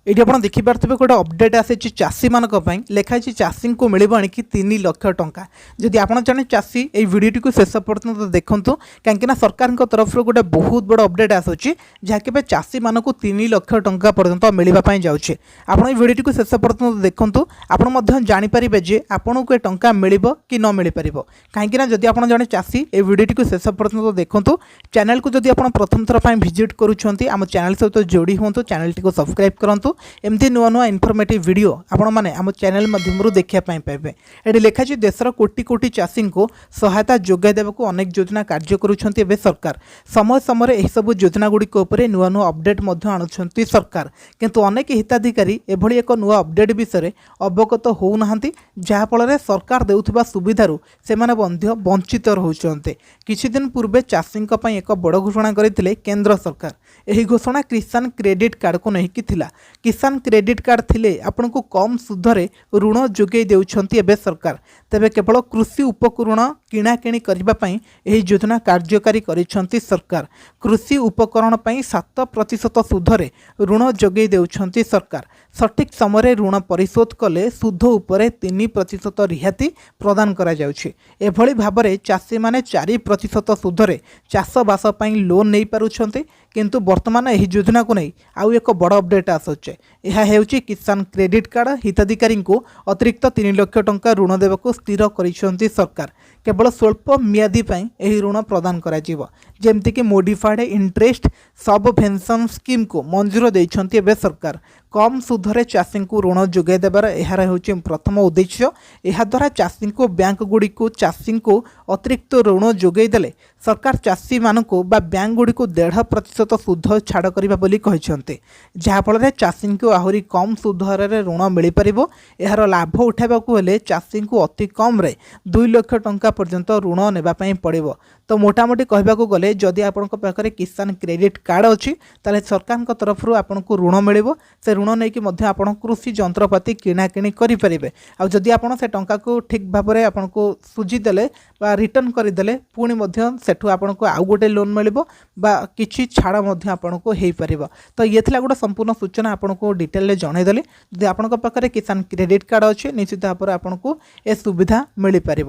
ये आप देखिपे गोटे अपडेट आसी चाषी मान लिखाई चाषी को मिल कि 3 लाख टंका। जदि आप जड़े चाषी ये भिडियो को शेष पर्यटन देखूँ कहीं सरकार तरफ गोटे बहुत बड़ अपडेट आसूँ जहाँकि चाषी मान 3 लाख टंका पर्यंत मिलवाई जाऊँगी। आप भिडियो को शेष पर्यटन देखूँ आपड़ जानीपारे जे आपन को टंका मिल कि न मिल पार कहीं जदि आप जड़े चाषी ये भिडियो को शेष पर्यटन देखूँ चैनल को जदि आप प्रथम थर विजिट करुँच आम चैनल सहित जोड़ी हूँ चैनल को सब्सक्राइब करूँ एमती नुआ नुआ इनफॉर्मेटिव वीडियो आपण माने आम चैनल माध्यम देखा पाइबे। ये लिखाई देशर कोटी कोटी चाषी को सहायता जोगाई देवाक अनेक योजना कार्य करुछंती एबे सरकार। समय समय यही सब योजना गुड़िक नुआ नुआ अपडेट आणुछंती सरकार, किंतु अनेक हिताधिकारी एभली एक नुआ अपडेट विषय अवगत होउना जहाँफल सरकार देउथिबा सुविधारू सेमाने वंचित रहउछंते। किछि दिन पूर्वे चाषी एक बड़ घोषणा करथिले केंद्र सरकार। यही घोषणा किसान क्रेडिट कार्ड को नहीं थिला। किसान क्रेडिट कार्ड थिले आपन को कम सुधरे ऋण जोगई देउछंती एबे सरकार। तेबे केवल कृषि उपकरण किणाकिणी करबा पई एही योजना कार्यकारी करिसंती सरकार। कृषि उपकरण पई 7% सुधरे ऋण जोगई देउछंती सरकार। सठिक समय ऋण परिशोध कले सुध उपरे 3% रिहाती प्रदान करा जाउछि। एभली भाबरे चाषी माने 4% सुधरे चाषबास पई लोन नहीं पारुछंती। किंतु वर्तमान यही योजना को नहीं आउ एक बड़ अपडेट आसुचे। यह हेउची किसान क्रेडिट कार्ड हिताधिकारी को अतिरिक्त 3 लाख टंका ऋण देवाक स्थिर करिसंती सरकार। केवल स्वल्प मियादी यही ऋण प्रदान करा जीवो। जेमती कि मोडिफाइड इंटरेस्ट सबवेंशन स्कीम को मंजूर देइछंती एबे सरकार। कम सुधरे चाषी को ऋण जोगाई देवार यार होची प्रथम उद्देश्य। यह द्वारा चाषी को बैंक गुड़ी को चाषी को अतिरिक्त ऋण जोगाई देले सरकार चाषी मानक बैंक गुड़ी को 1.5% सुध छाड़ करबा बोली कहिसंते। जहाँफल चाषी को आहरी कम सुधर ऋण मिल पार। यार लाभ उठाइबाकू हेले चाषी को अति कम रे 2 लाख टंका पर्यंत ऋण नेबापई पड़िबो। तो मोटामोटी कहबाकू गले जदि आपनक पाखरे किसान क्रेडिट कार्ड अच्छी ताले सरकार तरफ आपको ऋण मिलिबो। से ऋण नहीं कि मध्य आपण कृषि जंत्रपाति किणाकिणी करें। आदि आप से टंका को ठीक भाव में आपको सुझीदेले रिटर्न करदेले पुणी सेठू आपको आउ गोटे लोन मिलिबो बा किछि छाड़ आपको हो पार। तो ये थिला गोटे संपूर्ण सूचना आपको डिटेल जनईदेली। जदि आपन पाखरे किसान क्रेडिट कार्ड अच्छी निश्चित भाव में आपको ए सुविधा मिल पार।